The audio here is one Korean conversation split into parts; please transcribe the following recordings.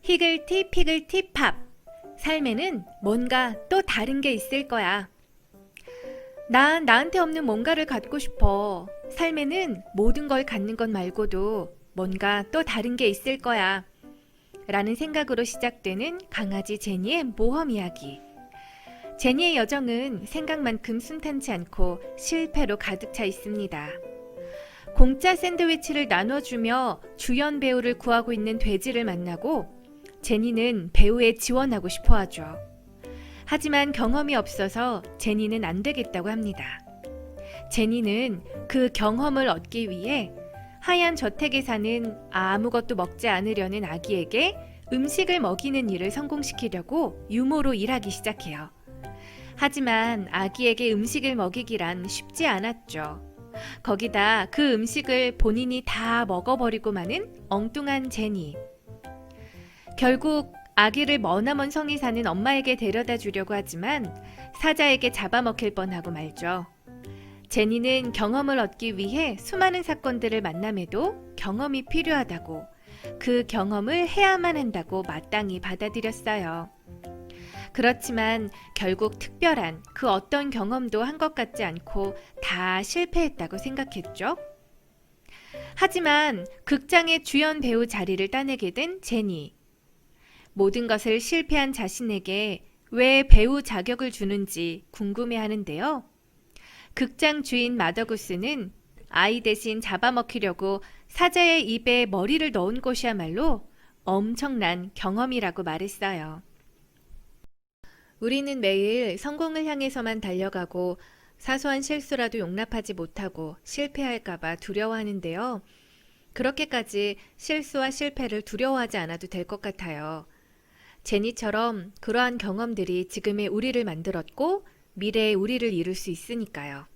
히글티 피글티 팝. 삶에는 뭔가 또 다른 게 있을 거야. 난 나한테 없는 뭔가를 갖고 싶어. 삶에는 모든 걸 갖는 것 말고도 뭔가 또 다른 게 있을 거야. 라는 생각으로 시작되는 강아지 제니의 모험 이야기. 제니의 여정은 생각만큼 순탄치 않고 실패로 가득 차 있습니다. 공짜 샌드위치를 나눠주며 주연 배우를 구하고 있는 돼지를 만나고 제니는 배우에 지원하고 싶어 하죠. 하지만 경험이 없어서 제니는 안 되겠다고 합니다. 제니는 그 경험을 얻기 위해 하얀 저택에 사는 아무것도 먹지 않으려는 아기에게 음식을 먹이는 일을 성공시키려고 유모로 일하기 시작해요. 하지만 아기에게 음식을 먹이기란 쉽지 않았죠. 거기다 그 음식을 본인이 다 먹어버리고 마는 엉뚱한 제니. 결국 아기를 머나먼 성이 사는 엄마에게 데려다 주려고 하지만 사자에게 잡아먹힐 뻔하고 말죠. 제니는 경험을 얻기 위해 수많은 사건들을 만남에도 경험이 필요하다고, 그 경험을 해야만 한다고 마땅히 받아들였어요. 그렇지만 결국 특별한 그 어떤 경험도 한 것 같지 않고 다 실패했다고 생각했죠. 하지만 극장의 주연 배우 자리를 따내게 된 제니. 모든 것을 실패한 자신에게 왜 배우 자격을 주는지 궁금해하는데요. 극장 주인 마더구스는 아이 대신 잡아먹히려고 사자의 입에 머리를 넣은 것이야말로 엄청난 경험이라고 말했어요. 우리는 매일 성공을 향해서만 달려가고 사소한 실수라도 용납하지 못하고 실패할까봐 두려워하는데요. 그렇게까지 실수와 실패를 두려워하지 않아도 될 것 같아요. 제니처럼 그러한 경험들이 지금의 우리를 만들었고 미래의 우리를 이룰 수 있으니까요.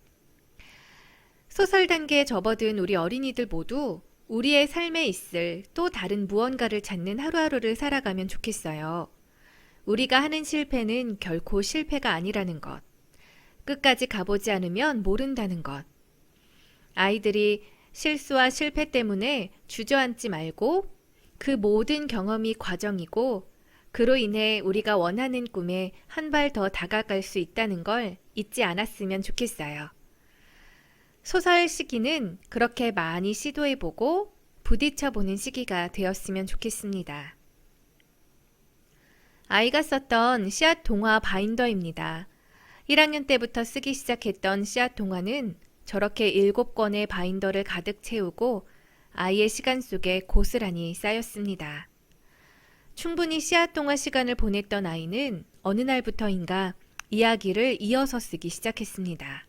소설 단계에 접어든 우리 어린이들 모두 우리의 삶에 있을 또 다른 무언가를 찾는 하루하루를 살아가면 좋겠어요. 우리가 하는 실패는 결코 실패가 아니라는 것. 끝까지 가보지 않으면 모른다는 것. 아이들이 실수와 실패 때문에 주저앉지 말고 그 모든 경험이 과정이고 그로 인해 우리가 원하는 꿈에 한 발 더 다가갈 수 있다는 걸 잊지 않았으면 좋겠어요. 소설 시기는 그렇게 많이 시도해보고 부딪혀보는 시기가 되었으면 좋겠습니다. 아이가 썼던 씨앗 동화 바인더입니다. 1학년 때부터 쓰기 시작했던 씨앗 동화는 저렇게 7권의 바인더를 가득 채우고 아이의 시간 속에 고스란히 쌓였습니다. 충분히 씨앗 동화 시간을 보냈던 아이는 어느 날부터인가 이야기를 이어서 쓰기 시작했습니다.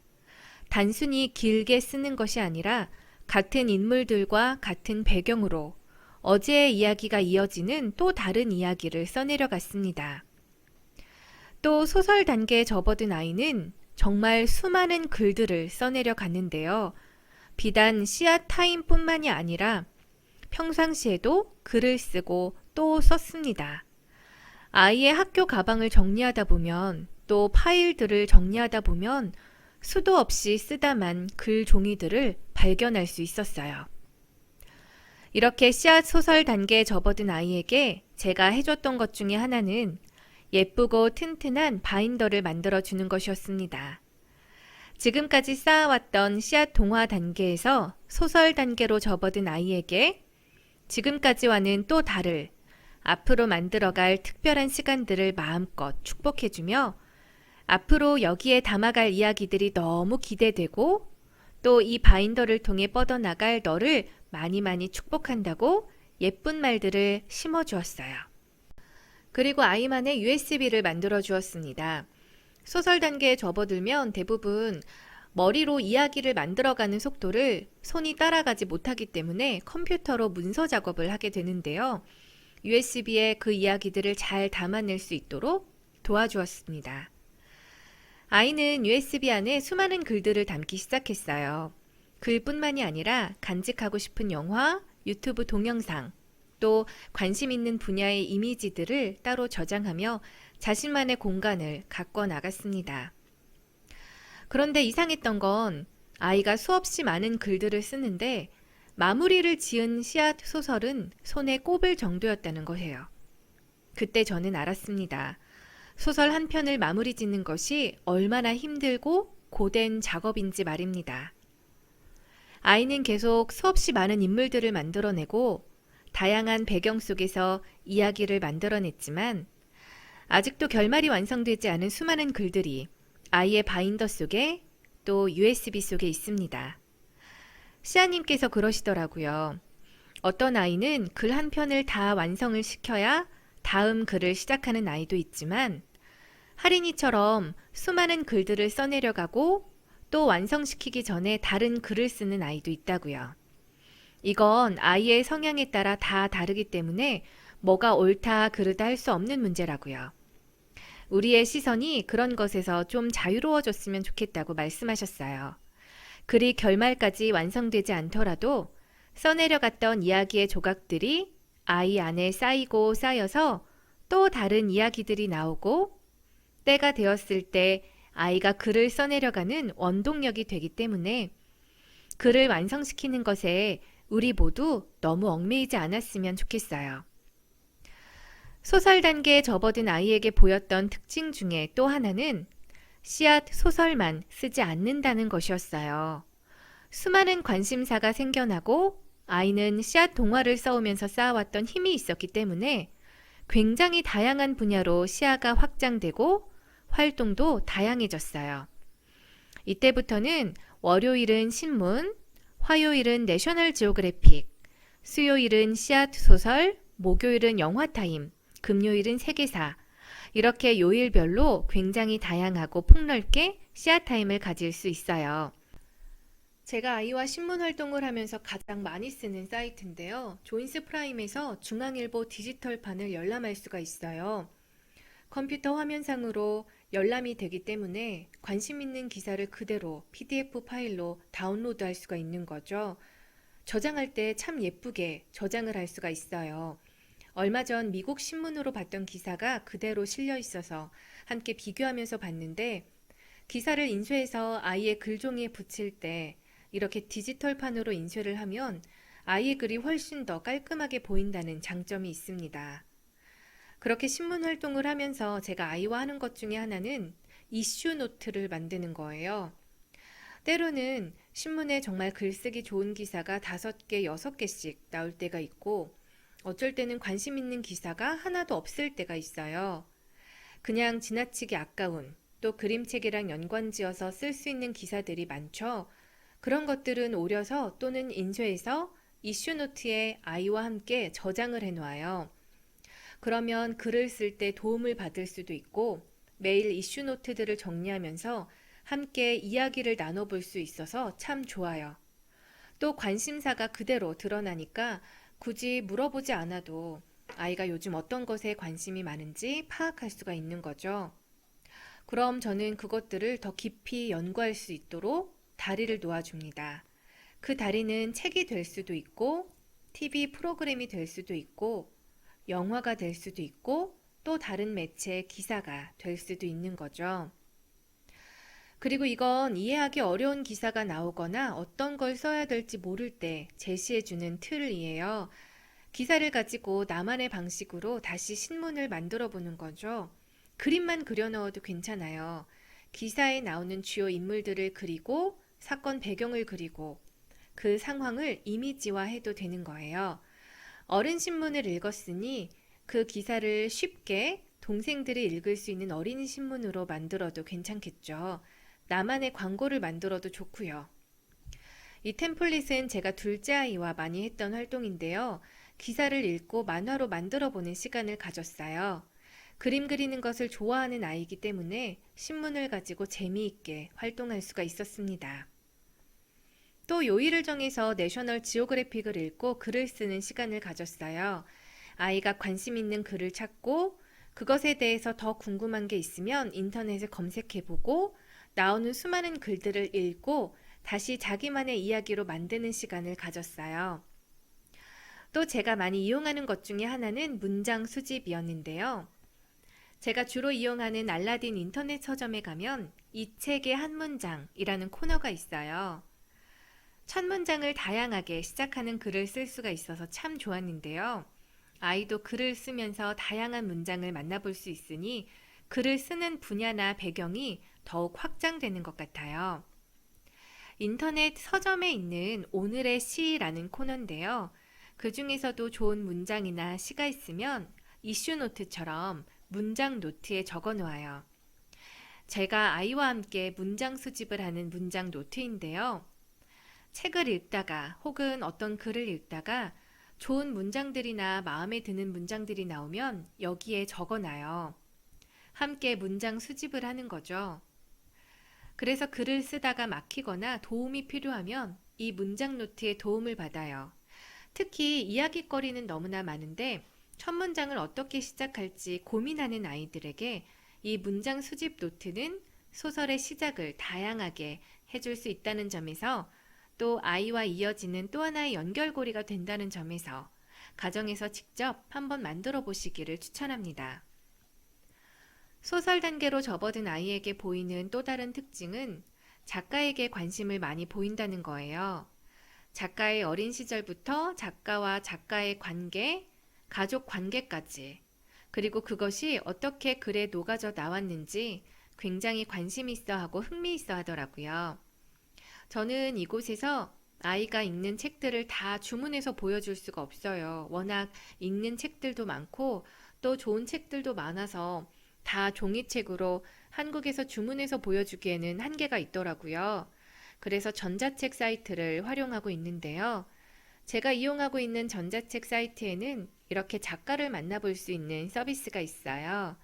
단순히 길게 쓰는 것이 아니라 같은 인물들과 같은 배경으로 어제의 이야기가 이어지는 또 다른 이야기를 써내려갔습니다. 또 소설 단계에 접어든 아이는 정말 수많은 글들을 써내려갔는데요. 비단 씨앗 타임뿐만이 아니라 평상시에도 글을 쓰고 또 썼습니다. 아이의 학교 가방을 정리하다 보면 또 파일들을 정리하다 보면 수도 없이 쓰다만 글 종이들을 발견할 수 있었어요. 이렇게 씨앗 소설 단계에 접어든 아이에게 제가 해줬던 것 중에 하나는 예쁘고 튼튼한 바인더를 만들어주는 것이었습니다. 지금까지 쌓아왔던 씨앗 동화 단계에서 소설 단계로 접어든 아이에게 지금까지와는 또 다를 앞으로 만들어갈 특별한 시간들을 마음껏 축복해주며 앞으로 여기에 담아갈 이야기들이 너무 기대되고 또 이 바인더를 통해 뻗어나갈 너를 많이 많이 축복한다고 예쁜 말들을 심어주었어요. 그리고 아이만의 USB를 만들어 주었습니다. 소설 단계에 접어들면 대부분 머리로 이야기를 만들어가는 속도를 손이 따라가지 못하기 때문에 컴퓨터로 문서 작업을 하게 되는데요. USB에 그 이야기들을 잘 담아낼 수 있도록 도와주었습니다. 아이는 USB 안에 수많은 글들을 담기 시작했어요. 글뿐만이 아니라 간직하고 싶은 영화, 유튜브 동영상, 또 관심 있는 분야의 이미지들을 따로 저장하며 자신만의 공간을 가꿔 나갔습니다. 그런데 이상했던 건 아이가 수없이 많은 글들을 쓰는데 마무리를 지은 씨앗 소설은 손에 꼽을 정도였다는 거예요. 그때 저는 알았습니다. 소설 한 편을 마무리 짓는 것이 얼마나 힘들고 고된 작업인지 말입니다. 아이는 계속 수없이 많은 인물들을 만들어내고 다양한 배경 속에서 이야기를 만들어냈지만 아직도 결말이 완성되지 않은 수많은 글들이 아이의 바인더 속에 또 USB 속에 있습니다. 시아님께서 그러시더라고요. 어떤 아이는 글 한 편을 다 완성을 시켜야 다음 글을 시작하는 아이도 있지만 하린이처럼 수많은 글들을 써내려가고 또 완성시키기 전에 다른 글을 쓰는 아이도 있다고요. 이건 아이의 성향에 따라 다 다르기 때문에 뭐가 옳다 그르다 할 수 없는 문제라고요. 우리의 시선이 그런 것에서 좀 자유로워졌으면 좋겠다고 말씀하셨어요. 글이 결말까지 완성되지 않더라도 써내려갔던 이야기의 조각들이 아이 안에 쌓이고 쌓여서 또 다른 이야기들이 나오고 때가 되었을 때 아이가 글을 써내려가는 원동력이 되기 때문에 글을 완성시키는 것에 우리 모두 너무 얽매이지 않았으면 좋겠어요. 소설 단계에 접어든 아이에게 보였던 특징 중에 또 하나는 씨앗 소설만 쓰지 않는다는 것이었어요. 수많은 관심사가 생겨나고 아이는 씨앗 동화를 써오면서 쌓아왔던 힘이 있었기 때문에 굉장히 다양한 분야로 시야가 확장되고 활동도 다양해졌어요. 이때부터는 월요일은 신문, 화요일은 내셔널 지오그래픽, 수요일은 씨앗 소설, 목요일은 영화타임, 금요일은 세계사, 이렇게 요일별로 굉장히 다양하고 폭넓게 씨앗타임을 가질 수 있어요. 제가 아이와 신문 활동을 하면서 가장 많이 쓰는 사이트인데요. 조인스 프라임에서 중앙일보 디지털판을 열람할 수가 있어요. 컴퓨터 화면상으로 열람이 되기 때문에 관심 있는 기사를 그대로 PDF 파일로 다운로드할 수가 있는 거죠. 저장할 때 참 예쁘게 저장을 할 수가 있어요. 얼마 전 미국 신문으로 봤던 기사가 그대로 실려 있어서 함께 비교하면서 봤는데 기사를 인쇄해서 아이의 글종이에 붙일 때 이렇게 디지털판으로 인쇄를 하면 아이의 글이 훨씬 더 깔끔하게 보인다는 장점이 있습니다. 그렇게 신문 활동을 하면서 제가 아이와 하는 것 중에 하나는 이슈 노트를 만드는 거예요. 때로는 신문에 정말 글쓰기 좋은 기사가 5개, 6개씩 나올 때가 있고 어쩔 때는 관심 있는 기사가 하나도 없을 때가 있어요. 그냥 지나치게 아까운 또 그림책이랑 연관지어서 쓸 수 있는 기사들이 많죠. 그런 것들은 오려서 또는 인쇄해서 이슈노트에 아이와 함께 저장을 해놓아요. 그러면 글을 쓸 때 도움을 받을 수도 있고 매일 이슈노트들을 정리하면서 함께 이야기를 나눠볼 수 있어서 참 좋아요. 또 관심사가 그대로 드러나니까 굳이 물어보지 않아도 아이가 요즘 어떤 것에 관심이 많은지 파악할 수가 있는 거죠. 그럼 저는 그것들을 더 깊이 연구할 수 있도록 다리를 놓아줍니다. 그 다리는 책이 될 수도 있고 TV 프로그램이 될 수도 있고 영화가 될 수도 있고 또 다른 매체의 기사가 될 수도 있는 거죠. 그리고 이건 이해하기 어려운 기사가 나오거나 어떤 걸 써야 될지 모를 때 제시해주는 틀이에요. 기사를 가지고 나만의 방식으로 다시 신문을 만들어 보는 거죠. 그림만 그려 넣어도 괜찮아요. 기사에 나오는 주요 인물들을 그리고 사건 배경을 그리고 그 상황을 이미지화해도 되는 거예요. 어른 신문을 읽었으니 그 기사를 쉽게 동생들이 읽을 수 있는 어린이 신문으로 만들어도 괜찮겠죠. 나만의 광고를 만들어도 좋고요. 이 템플릿은 제가 둘째 아이와 많이 했던 활동인데요. 기사를 읽고 만화로 만들어보는 시간을 가졌어요. 그림 그리는 것을 좋아하는 아이이기 때문에 신문을 가지고 재미있게 활동할 수가 있었습니다. 또 요일을 정해서 내셔널 지오그래픽을 읽고 글을 쓰는 시간을 가졌어요. 아이가 관심 있는 글을 찾고 그것에 대해서 더 궁금한 게 있으면 인터넷에 검색해보고 나오는 수많은 글들을 읽고 다시 자기만의 이야기로 만드는 시간을 가졌어요. 또 제가 많이 이용하는 것 중에 하나는 문장 수집이었는데요. 제가 주로 이용하는 알라딘 인터넷 서점에 가면 이 책의 한 문장이라는 코너가 있어요. 첫 문장을 다양하게 시작하는 글을 쓸 수가 있어서 참 좋았는데요. 아이도 글을 쓰면서 다양한 문장을 만나볼 수 있으니 글을 쓰는 분야나 배경이 더욱 확장되는 것 같아요. 인터넷 서점에 있는 오늘의 시라는 코너인데요. 그 중에서도 좋은 문장이나 시가 있으면 이슈 노트처럼 문장 노트에 적어 놓아요. 제가 아이와 함께 문장 수집을 하는 문장 노트인데요. 책을 읽다가 혹은 어떤 글을 읽다가 좋은 문장들이나 마음에 드는 문장들이 나오면 여기에 적어놔요. 함께 문장 수집을 하는 거죠. 그래서 글을 쓰다가 막히거나 도움이 필요하면 이 문장 노트의 도움을 받아요. 특히 이야깃거리는 너무나 많은데 첫 문장을 어떻게 시작할지 고민하는 아이들에게 이 문장 수집 노트는 소설의 시작을 다양하게 해줄 수 있다는 점에서 또 아이와 이어지는 또 하나의 연결고리가 된다는 점에서 가정에서 직접 한번 만들어 보시기를 추천합니다. 소설 단계로 접어든 아이에게 보이는 또 다른 특징은 작가에게 관심을 많이 보인다는 거예요. 작가의 어린 시절부터 작가와 작가의 관계, 가족 관계까지, 그리고 그것이 어떻게 글에 녹아져 나왔는지 굉장히 관심 있어 하고 흥미 있어 하더라고요. 저는 이곳에서 아이가 읽는 책들을 다 주문해서 보여줄 수가 없어요. 워낙 읽는 책들도 많고 또 좋은 책들도 많아서 다 종이책으로 한국에서 주문해서 보여주기에는 한계가 있더라고요. 그래서 전자책 사이트를 활용하고 있는데요. 제가 이용하고 있는 전자책 사이트에는 이렇게 작가를 만나볼 수 있는 서비스가 있어요.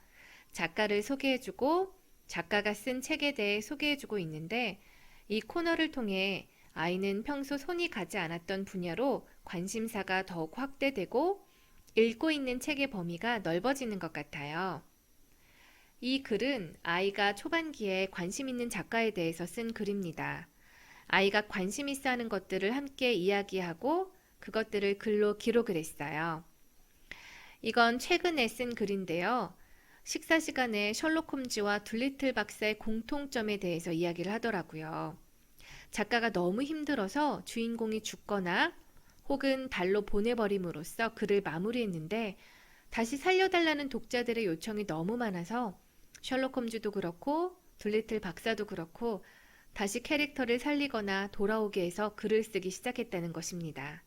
작가를 소개해주고 작가가 쓴 책에 대해 소개해주고 있는데 이 코너를 통해 아이는 평소 손이 가지 않았던 분야로 관심사가 더욱 확대되고 읽고 있는 책의 범위가 넓어지는 것 같아요. 이 글은 아이가 초반기에 관심 있는 작가에 대해서 쓴 글입니다. 아이가 관심 있어 하는 것들을 함께 이야기하고 그것들을 글로 기록을 했어요. 이건 최근에 쓴 글인데요. 식사 시간에 셜록 홈즈와 둘리틀 박사의 공통점에 대해서 이야기를 하더라고요. 작가가 너무 힘들어서 주인공이 죽거나 혹은 달로 보내버림으로써 글을 마무리했는데 다시 살려달라는 독자들의 요청이 너무 많아서 셜록 홈즈도 그렇고 둘리틀 박사도 그렇고 다시 캐릭터를 살리거나 돌아오게 해서 글을 쓰기 시작했다는 것입니다.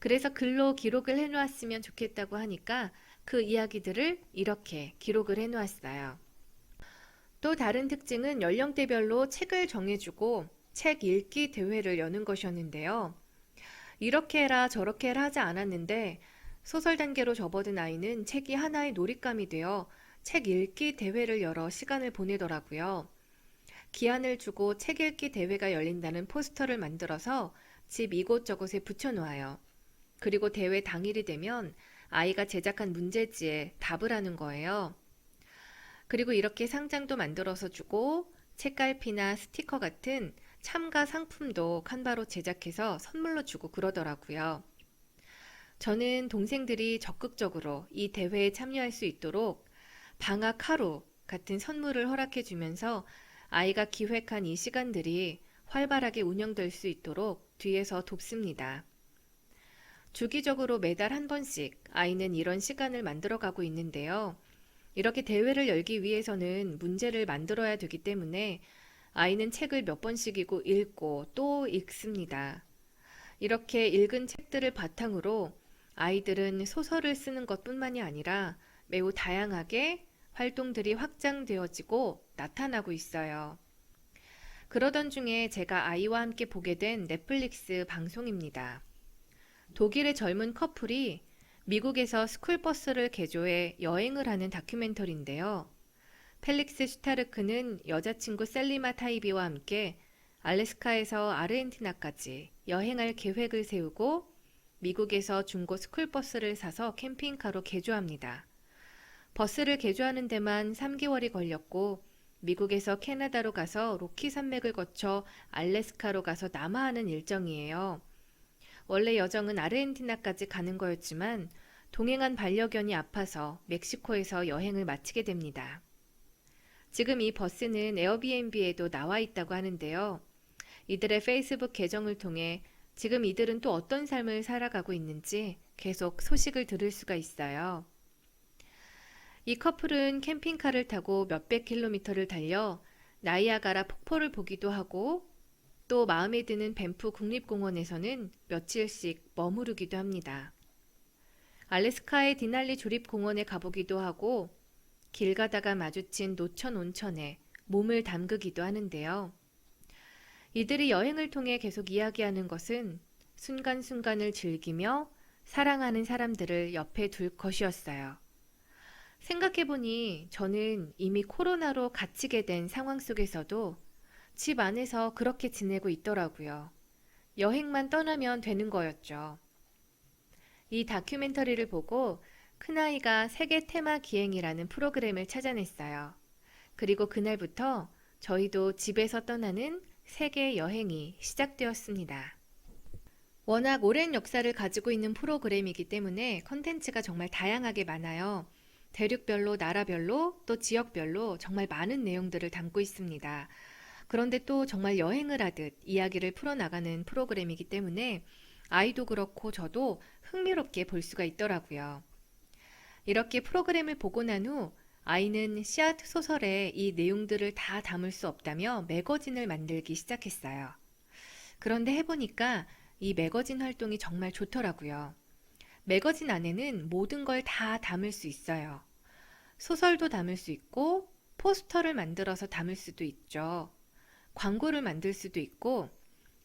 그래서 글로 기록을 해놓았으면 좋겠다고 하니까 그 이야기들을 이렇게 기록을 해놓았어요. 또 다른 특징은 연령대별로 책을 정해주고 책 읽기 대회를 여는 것이었는데요. 이렇게 해라 저렇게 해라 하지 않았는데 소설 단계로 접어든 아이는 책이 하나의 놀잇감이 되어 책 읽기 대회를 열어 시간을 보내더라고요. 기한을 주고 책 읽기 대회가 열린다는 포스터를 만들어서 집 이곳저곳에 붙여놓아요. 그리고 대회 당일이 되면 아이가 제작한 문제지에 답을 하는 거예요. 그리고 이렇게 상장도 만들어서 주고 책갈피나 스티커 같은 참가 상품도 칸바로 제작해서 선물로 주고 그러더라고요. 저는 동생들이 적극적으로 이 대회에 참여할 수 있도록 방학 하루 같은 선물을 허락해 주면서 아이가 기획한 이 시간들이 활발하게 운영될 수 있도록 뒤에서 돕습니다. 주기적으로 매달 한 번씩 아이는 이런 시간을 만들어가고 있는데요. 이렇게 대회를 열기 위해서는 문제를 만들어야 되기 때문에 아이는 책을 몇 번씩이고 읽고 또 읽습니다. 이렇게 읽은 책들을 바탕으로 아이들은 소설을 쓰는 것뿐만이 아니라 매우 다양하게 활동들이 확장되어지고 나타나고 있어요. 그러던 중에 제가 아이와 함께 보게 된 넷플릭스 방송입니다. 독일의 젊은 커플이 미국에서 스쿨버스를 개조해 여행을 하는 다큐멘터리인데요. 펠릭스 슈타르크는 여자친구 셀리마 타이비와 함께 알래스카에서 아르헨티나까지 여행할 계획을 세우고 미국에서 중고 스쿨버스를 사서 캠핑카로 개조합니다. 버스를 개조하는 데만 3개월이 걸렸고 미국에서 캐나다로 가서 로키 산맥을 거쳐 알래스카로 가서 남하하는 일정이에요. 원래 여정은 아르헨티나까지 가는 거였지만 동행한 반려견이 아파서 멕시코에서 여행을 마치게 됩니다. 지금 이 버스는 에어비앤비에도 나와 있다고 하는데요. 이들의 페이스북 계정을 통해 지금 이들은 또 어떤 삶을 살아가고 있는지 계속 소식을 들을 수가 있어요. 이 커플은 캠핑카를 타고 몇백 킬로미터를 달려 나이아가라 폭포를 보기도 하고 또 마음에 드는 밴프 국립공원에서는 며칠씩 머무르기도 합니다. 알래스카의 디날리 조립공원에 가보기도 하고 길 가다가 마주친 노천 온천에 몸을 담그기도 하는데요. 이들이 여행을 통해 계속 이야기하는 것은 순간순간을 즐기며 사랑하는 사람들을 옆에 둘 것이었어요. 생각해보니 저는 이미 코로나로 갇히게 된 상황 속에서도 집 안에서 그렇게 지내고 있더라고요. 여행만 떠나면 되는 거였죠. 이 다큐멘터리를 보고 큰아이가 세계 테마 기행이라는 프로그램을 찾아냈어요. 그리고 그날부터 저희도 집에서 떠나는 세계 여행이 시작되었습니다. 워낙 오랜 역사를 가지고 있는 프로그램이기 때문에 컨텐츠가 정말 다양하게 많아요. 대륙별로, 나라별로, 또 지역별로 정말 많은 내용들을 담고 있습니다. 그런데 또 정말 여행을 하듯 이야기를 풀어나가는 프로그램이기 때문에 아이도 그렇고 저도 흥미롭게 볼 수가 있더라고요. 이렇게 프로그램을 보고 난 후 아이는 씨앗 소설에 이 내용들을 다 담을 수 없다며 매거진을 만들기 시작했어요. 그런데 해보니까 이 매거진 활동이 정말 좋더라고요. 매거진 안에는 모든 걸 다 담을 수 있어요. 소설도 담을 수 있고 포스터를 만들어서 담을 수도 있죠. 광고를 만들 수도 있고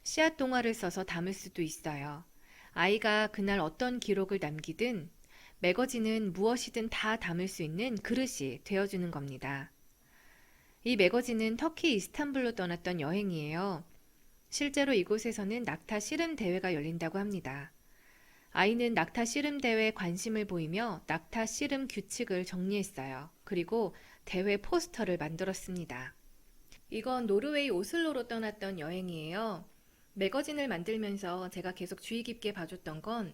씨앗 동화를 써서 담을 수도 있어요. 아이가 그날 어떤 기록을 남기든 매거진은 무엇이든 다 담을 수 있는 그릇이 되어주는 겁니다. 이 매거진은 터키 이스탄불로 떠났던 여행이에요. 실제로 이곳에서는 낙타 씨름 대회가 열린다고 합니다. 아이는 낙타 씨름 대회에 관심을 보이며 낙타 씨름 규칙을 정리했어요. 그리고 대회 포스터를 만들었습니다. 이건 노르웨이 오슬로로 떠났던 여행이에요. 매거진을 만들면서 제가 계속 주의 깊게 봐줬던 건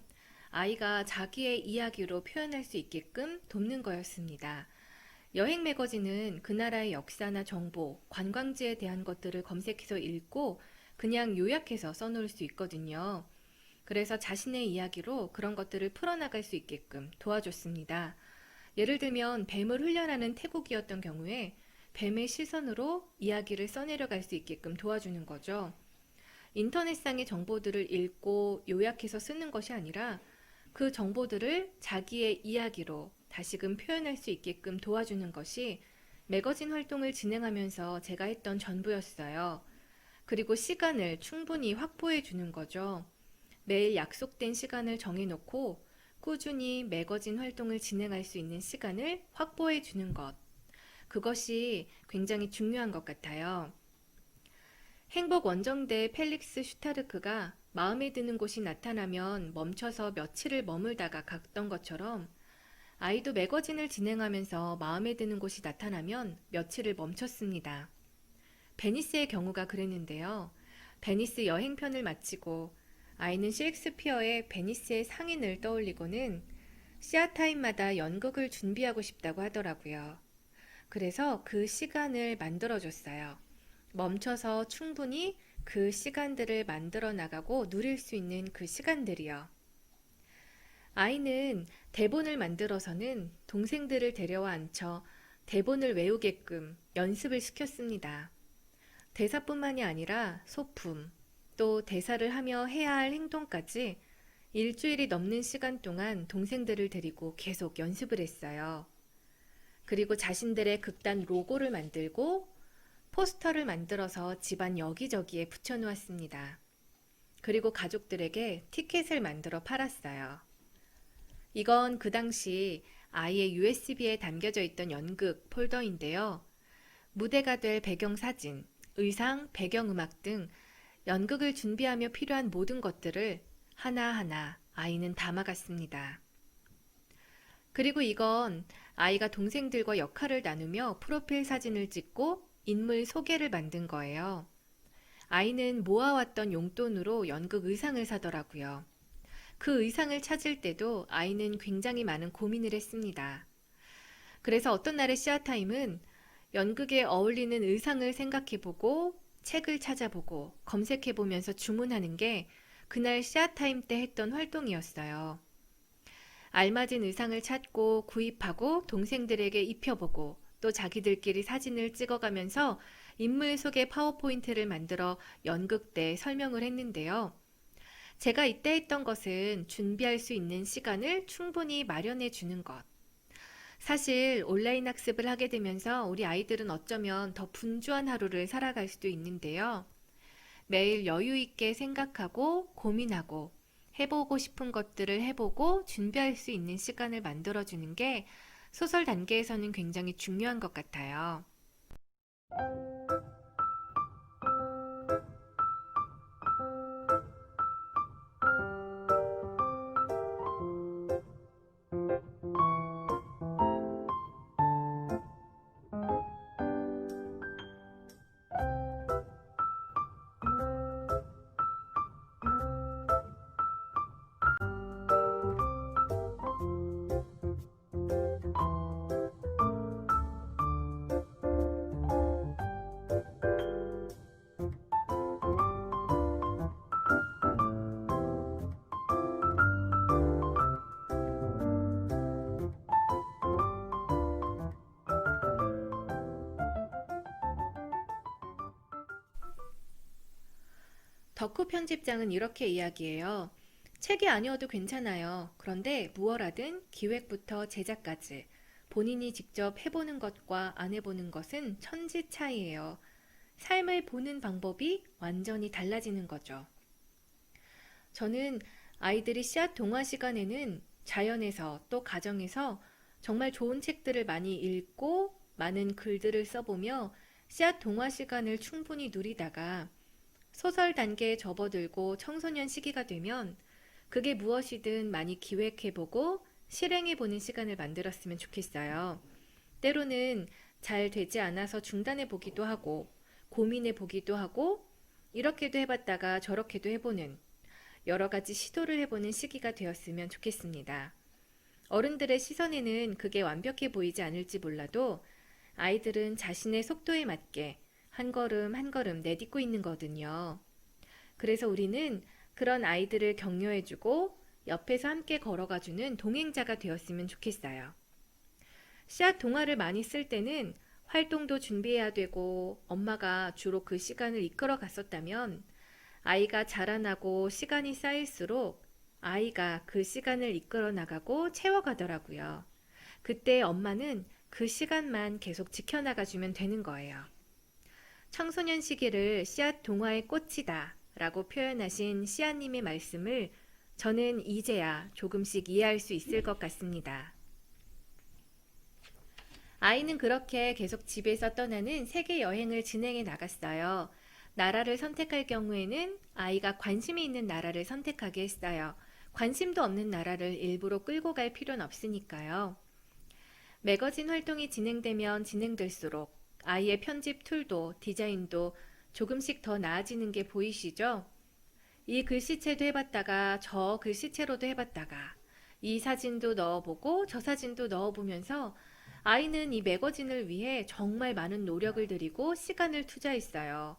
아이가 자기의 이야기로 표현할 수 있게끔 돕는 거였습니다. 여행 매거진은 그 나라의 역사나 정보, 관광지에 대한 것들을 검색해서 읽고 그냥 요약해서 써놓을 수 있거든요. 그래서 자신의 이야기로 그런 것들을 풀어나갈 수 있게끔 도와줬습니다. 예를 들면 뱀을 훈련하는 태국이었던 경우에 뱀의 시선으로 이야기를 써내려갈 수 있게끔 도와주는 거죠. 인터넷상의 정보들을 읽고 요약해서 쓰는 것이 아니라 그 정보들을 자기의 이야기로 다시금 표현할 수 있게끔 도와주는 것이 매거진 활동을 진행하면서 제가 했던 전부였어요. 그리고 시간을 충분히 확보해 주는 거죠. 매일 약속된 시간을 정해놓고 꾸준히 매거진 활동을 진행할 수 있는 시간을 확보해 주는 것. 그것이 굉장히 중요한 것 같아요. 행복 원정대 펠릭스 슈타르크가 마음에 드는 곳이 나타나면 멈춰서 며칠을 머물다가 갔던 것처럼 아이도 매거진을 진행하면서 마음에 드는 곳이 나타나면 며칠을 멈췄습니다. 베니스의 경우가 그랬는데요. 베니스 여행편을 마치고 아이는 셰익스피어의 베니스의 상인을 떠올리고는 씨앗타임마다 연극을 준비하고 싶다고 하더라고요. 그래서 그 시간을 만들어줬어요. 멈춰서 충분히 그 시간들을 만들어 나가고 누릴 수 있는 그 시간들이요. 아이는 대본을 만들어서는 동생들을 데려와 앉혀 대본을 외우게끔 연습을 시켰습니다. 대사뿐만이 아니라 소품, 또 대사를 하며 해야 할 행동까지 일주일이 넘는 시간 동안 동생들을 데리고 계속 연습을 했어요. 그리고 자신들의 극단 로고를 만들고 포스터를 만들어서 집안 여기저기에 붙여놓았습니다. 그리고 가족들에게 티켓을 만들어 팔았어요. 이건 그 당시 아이의 USB에 담겨져 있던 연극 폴더인데요. 무대가 될 배경사진, 의상, 배경음악 등 연극을 준비하며 필요한 모든 것들을 하나하나 아이는 담아갔습니다. 그리고 이건 아이가 동생들과 역할을 나누며 프로필 사진을 찍고 인물 소개를 만든 거예요. 아이는 모아왔던 용돈으로 연극 의상을 사더라고요. 그 의상을 찾을 때도 아이는 굉장히 많은 고민을 했습니다. 그래서 어떤 날의 씨앗타임은 연극에 어울리는 의상을 생각해보고 책을 찾아보고 검색해보면서 주문하는 게 그날 씨앗타임 때 했던 활동이었어요. 알맞은 의상을 찾고 구입하고 동생들에게 입혀보고 또 자기들끼리 사진을 찍어가면서 인물 속의 파워포인트를 만들어 연극 때 설명을 했는데요. 제가 이때 했던 것은 준비할 수 있는 시간을 충분히 마련해 주는 것. 사실 온라인 학습을 하게 되면서 우리 아이들은 어쩌면 더 분주한 하루를 살아갈 수도 있는데요. 매일 여유 있게 생각하고 고민하고 해보고 싶은 것들을 해보고 준비할 수 있는 시간을 만들어주는 게 소설 단계에서는 굉장히 중요한 것 같아요. 덕후 편집장은 이렇게 이야기해요. 책이 아니어도 괜찮아요. 그런데 무엇하든 기획부터 제작까지 본인이 직접 해보는 것과 안 해보는 것은 천지 차이예요. 삶을 보는 방법이 완전히 달라지는 거죠. 저는 아이들이 씨앗 동화 시간에는 자연에서 또 가정에서 정말 좋은 책들을 많이 읽고 많은 글들을 써보며 씨앗 동화 시간을 충분히 누리다가 소설 단계에 접어들고 청소년 시기가 되면 그게 무엇이든 많이 기획해보고 실행해보는 시간을 만들었으면 좋겠어요. 때로는 잘 되지 않아서 중단해보기도 하고 고민해보기도 하고 이렇게도 해봤다가 저렇게도 해보는 여러 가지 시도를 해보는 시기가 되었으면 좋겠습니다. 어른들의 시선에는 그게 완벽해 보이지 않을지 몰라도 아이들은 자신의 속도에 맞게 한 걸음 한 걸음 내딛고 있는 거거든요. 그래서 우리는 그런 아이들을 격려해주고 옆에서 함께 걸어가주는 동행자가 되었으면 좋겠어요. 씨앗 동화를 많이 쓸 때는 활동도 준비해야 되고 엄마가 주로 그 시간을 이끌어 갔었다면 아이가 자라나고 시간이 쌓일수록 아이가 그 시간을 이끌어 나가고 채워가더라고요. 그때 엄마는 그 시간만 계속 지켜나가주면 되는 거예요. 청소년 시기를 씨앗 동화의 꽃이다 라고 표현하신 씨앗님의 말씀을 저는 이제야 조금씩 이해할 수 있을 것 같습니다. 아이는 그렇게 계속 집에서 떠나는 세계 여행을 진행해 나갔어요. 나라를 선택할 경우에는 아이가 관심이 있는 나라를 선택하게 했어요. 관심도 없는 나라를 일부러 끌고 갈 필요는 없으니까요. 매거진 활동이 진행되면 진행될수록 아이의 편집 툴도 디자인도 조금씩 더 나아지는 게 보이시죠? 이 글씨체도 해봤다가 저 글씨체로도 해봤다가 이 사진도 넣어보고 저 사진도 넣어보면서 아이는 이 매거진을 위해 정말 많은 노력을 들이고 시간을 투자했어요.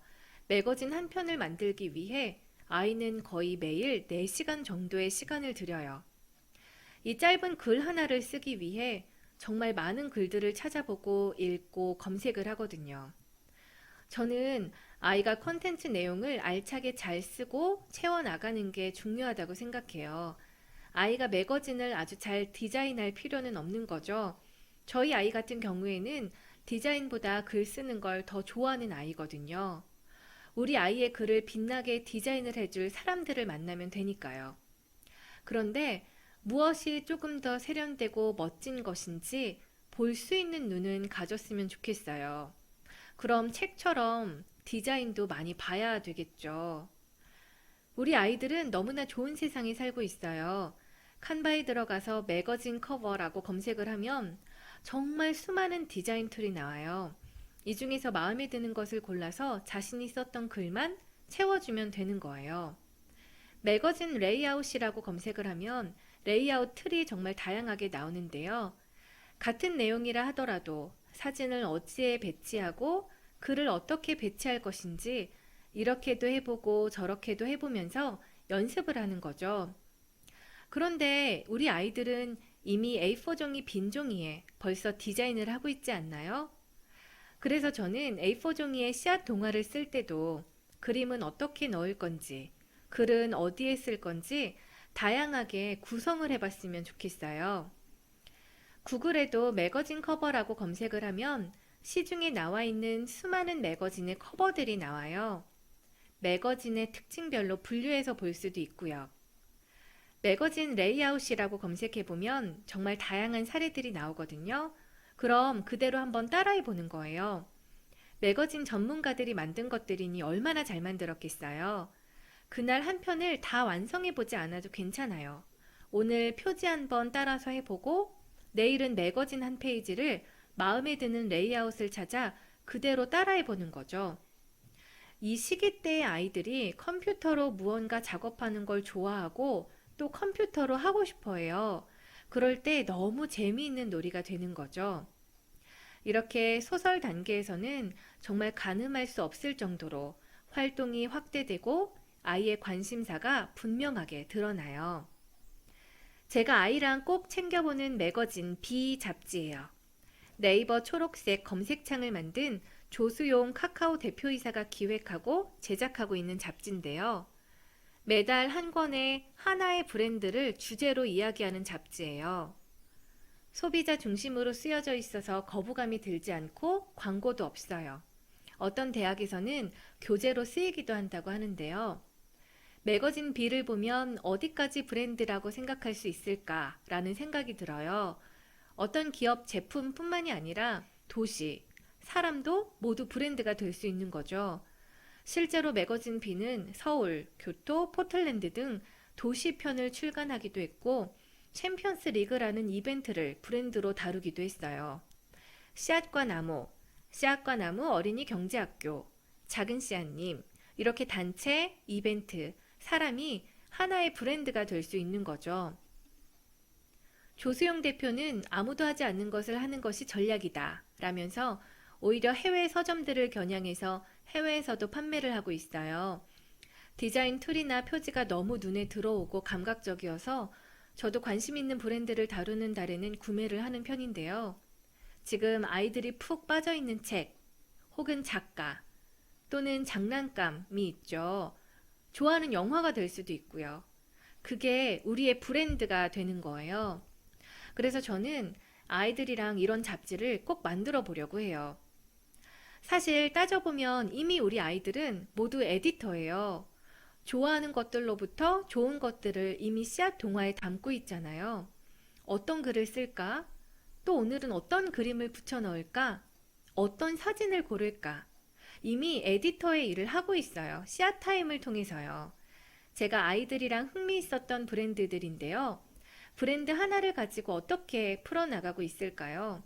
매거진 한 편을 만들기 위해 아이는 거의 매일 4시간 정도의 시간을 들여요. 이 짧은 글 하나를 쓰기 위해 정말 많은 글들을 찾아보고 읽고 검색을 하거든요. 저는 아이가 컨텐츠 내용을 알차게 잘 쓰고 채워나가는 게 중요하다고 생각해요. 아이가 매거진을 아주 잘 디자인할 필요는 없는 거죠. 저희 아이 같은 경우에는 디자인보다 글 쓰는 걸 더 좋아하는 아이거든요. 우리 아이의 글을 빛나게 디자인을 해줄 사람들을 만나면 되니까요. 그런데 무엇이 조금 더 세련되고 멋진 것인지 볼 수 있는 눈은 가졌으면 좋겠어요. 그럼 책처럼 디자인도 많이 봐야 되겠죠. 우리 아이들은 너무나 좋은 세상에 살고 있어요. 칸바에 들어가서 매거진 커버라고 검색을 하면 정말 수많은 디자인 툴이 나와요. 이 중에서 마음에 드는 것을 골라서 자신이 썼던 글만 채워주면 되는 거예요. 매거진 레이아웃이라고 검색을 하면 레이아웃 틀이 정말 다양하게 나오는데요. 같은 내용이라 하더라도 사진을 어디에 배치하고 글을 어떻게 배치할 것인지 이렇게도 해보고 저렇게도 해보면서 연습을 하는 거죠. 그런데 우리 아이들은 이미 A4 종이 빈 종이에 벌써 디자인을 하고 있지 않나요? 그래서 저는 A4 종이에 씨앗 동화를 쓸 때도 그림은 어떻게 넣을 건지, 글은 어디에 쓸 건지 다양하게 구성을 해봤으면 좋겠어요. 구글에도 매거진 커버라고 검색을 하면 시중에 나와 있는 수많은 매거진의 커버들이 나와요. 매거진의 특징별로 분류해서 볼 수도 있고요. 매거진 레이아웃이라고 검색해보면 정말 다양한 사례들이 나오거든요. 그럼 그대로 한번 따라해 보는 거예요. 매거진 전문가들이 만든 것들이니 얼마나 잘 만들었겠어요. 그날 한 편을 다 완성해보지 않아도 괜찮아요. 오늘 표지 한번 따라서 해보고 내일은 매거진 한 페이지를 마음에 드는 레이아웃을 찾아 그대로 따라해보는 거죠. 이 시기 때의 아이들이 컴퓨터로 무언가 작업하는 걸 좋아하고 또 컴퓨터로 하고 싶어 해요. 그럴 때 너무 재미있는 놀이가 되는 거죠. 이렇게 소설 단계에서는 정말 가늠할 수 없을 정도로 활동이 확대되고 아이의 관심사가 분명하게 드러나요. 제가 아이랑 꼭 챙겨보는 매거진 B 잡지예요. 네이버 초록색 검색창을 만든 조수용 카카오 대표이사가 기획하고 제작하고 있는 잡지인데요. 매달 한 권의 하나의 브랜드를 주제로 이야기하는 잡지예요. 소비자 중심으로 쓰여져 있어서 거부감이 들지 않고 광고도 없어요. 어떤 대학에서는 교재로 쓰이기도 한다고 하는데요. 매거진 B를 보면 어디까지 브랜드라고 생각할 수 있을까라는 생각이 들어요. 어떤 기업 제품뿐만이 아니라 도시, 사람도 모두 브랜드가 될 수 있는 거죠. 실제로 매거진 B는 서울, 교토, 포틀랜드 등 도시편을 출간하기도 했고 챔피언스 리그라는 이벤트를 브랜드로 다루기도 했어요. 씨앗과 나무, 씨앗과 나무 어린이 경제학교, 작은 씨앗님 이렇게 단체, 이벤트, 사람이 하나의 브랜드가 될 수 있는 거죠. 조수영 대표는 아무도 하지 않는 것을 하는 것이 전략이다 라면서 오히려 해외 서점들을 겨냥해서 해외에서도 판매를 하고 있어요. 디자인 툴이나 표지가 너무 눈에 들어오고 감각적이어서 저도 관심 있는 브랜드를 다루는 달에는 구매를 하는 편인데요. 지금 아이들이 푹 빠져있는 책 혹은 작가 또는 장난감이 있죠. 좋아하는 영화가 될 수도 있고요. 그게 우리의 브랜드가 되는 거예요. 그래서 저는 아이들이랑 이런 잡지를 꼭 만들어 보려고 해요. 사실 따져보면 이미 우리 아이들은 모두 에디터예요. 좋아하는 것들로부터 좋은 것들을 이미 씨앗 동화에 담고 있잖아요. 어떤 글을 쓸까? 또 오늘은 어떤 그림을 붙여 넣을까? 어떤 사진을 고를까? 이미 에디터의 일을 하고 있어요. 씨앗 타임을 통해서요. 제가 아이들이랑 흥미있었던 브랜드들인데요. 브랜드 하나를 가지고 어떻게 풀어나가고 있을까요?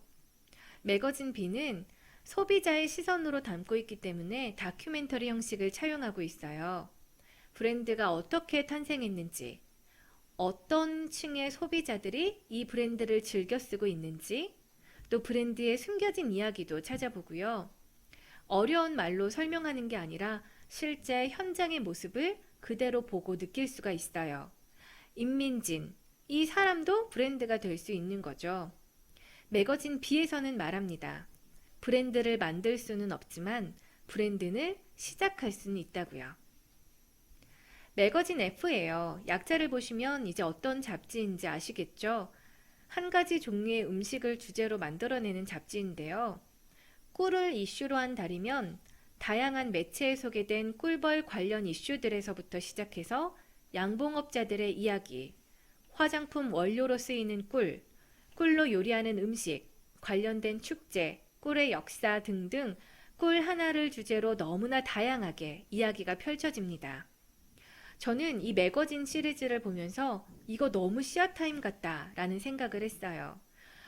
매거진 B는 소비자의 시선으로 담고 있기 때문에 다큐멘터리 형식을 차용하고 있어요. 브랜드가 어떻게 탄생했는지, 어떤 층의 소비자들이 이 브랜드를 즐겨 쓰고 있는지, 또 브랜드의 숨겨진 이야기도 찾아보고요. 어려운 말로 설명하는 게 아니라 실제 현장의 모습을 그대로 보고 느낄 수가 있어요. 임민진, 이 사람도 브랜드가 될 수 있는 거죠. 매거진 B에서는 말합니다. 브랜드를 만들 수는 없지만 브랜드는 시작할 수는 있다고요. 매거진 F예요. 약자를 보시면 이제 어떤 잡지인지 아시겠죠? 한 가지 종류의 음식을 주제로 만들어내는 잡지인데요. 꿀을 이슈로 한 달이면 다양한 매체에 소개된 꿀벌 관련 이슈들에서부터 시작해서 양봉업자들의 이야기, 화장품 원료로 쓰이는 꿀, 꿀로 요리하는 음식, 관련된 축제, 꿀의 역사 등등 꿀 하나를 주제로 너무나 다양하게 이야기가 펼쳐집니다. 저는 이 매거진 시리즈를 보면서 이거 너무 씨앗타임 같다 라는 생각을 했어요.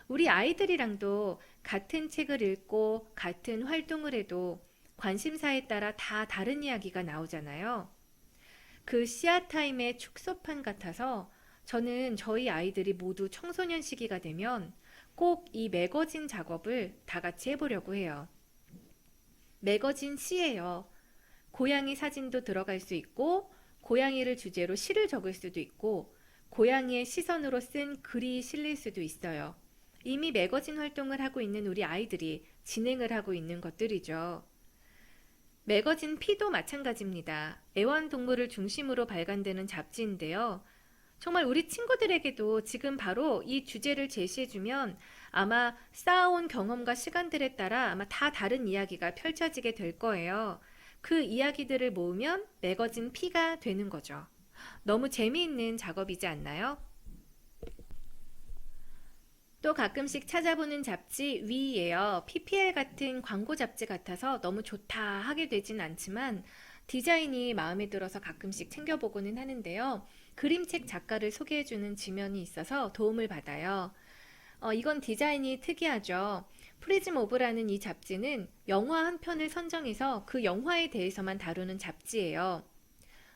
우리 아이들이랑도 같은 책을 읽고 같은 활동을 해도 관심사에 따라 다 다른 이야기가 나오잖아요. 그 씨앗타임의 축소판 같아서 저는 저희 아이들이 모두 청소년 시기가 되면 꼭 이 매거진 작업을 다 같이 해보려고 해요. 매거진 시예요. 고양이 사진도 들어갈 수 있고, 고양이를 주제로 시를 적을 수도 있고, 고양이의 시선으로 쓴 글이 실릴 수도 있어요. 이미 매거진 활동을 하고 있는 우리 아이들이 진행을 하고 있는 것들이죠. 매거진 피도 마찬가지입니다. 애완동물을 중심으로 발간되는 잡지인데요. 정말 우리 친구들에게도 지금 바로 이 주제를 제시해주면 아마 쌓아온 경험과 시간들에 따라 아마 다 다른 이야기가 펼쳐지게 될 거예요. 그 이야기들을 모으면 매거진 피가 되는 거죠. 너무 재미있는 작업이지 않나요? 또 가끔씩 찾아보는 잡지 위예요. PPL 같은 광고 잡지 같아서 너무 좋다 하게 되진 않지만 디자인이 마음에 들어서 가끔씩 챙겨보고는 하는데요. 그림책 작가를 소개해주는 지면이 있어서 도움을 받아요. 이건 디자인이 특이하죠. 프리즘 오브라는 이 잡지는 영화 한 편을 선정해서 그 영화에 대해서만 다루는 잡지예요.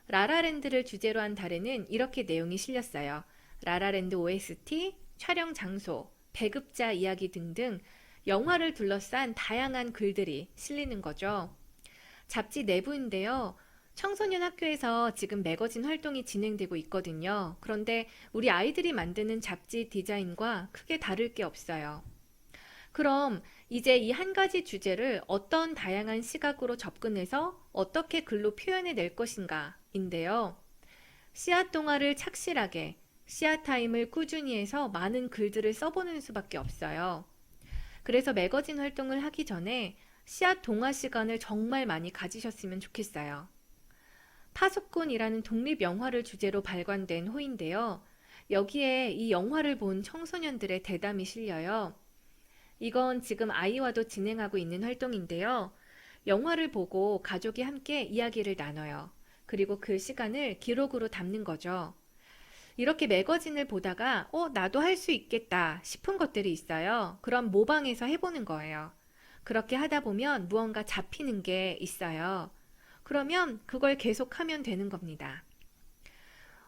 라라랜드를 주제로 한 달에는 이렇게 내용이 실렸어요. 라라랜드 OST, 촬영 장소, 배급자 이야기 등등 영화를 둘러싼 다양한 글들이 실리는 거죠. 잡지 내부인데요. 청소년 학교에서 지금 매거진 활동이 진행되고 있거든요. 그런데 우리 아이들이 만드는 잡지 디자인과 크게 다를 게 없어요. 그럼 이제 이 한 가지 주제를 어떤 다양한 시각으로 접근해서 어떻게 글로 표현해 낼 것인가 인데요. 씨앗 동화를 착실하게, 씨앗 타임을 꾸준히 해서 많은 글들을 써보는 수밖에 없어요. 그래서 매거진 활동을 하기 전에 씨앗 동화 시간을 정말 많이 가지셨으면 좋겠어요. 파수꾼이라는 독립 영화를 주제로 발간된 호인데요. 여기에 이 영화를 본 청소년들의 대담이 실려요. 이건 지금 아이와도 진행하고 있는 활동인데요. 영화를 보고 가족이 함께 이야기를 나눠요. 그리고 그 시간을 기록으로 담는 거죠. 이렇게 매거진을 보다가 나도 할 수 있겠다 싶은 것들이 있어요. 그럼 모방해서 해보는 거예요. 그렇게 하다 보면 무언가 잡히는 게 있어요. 그러면 그걸 계속하면 되는 겁니다.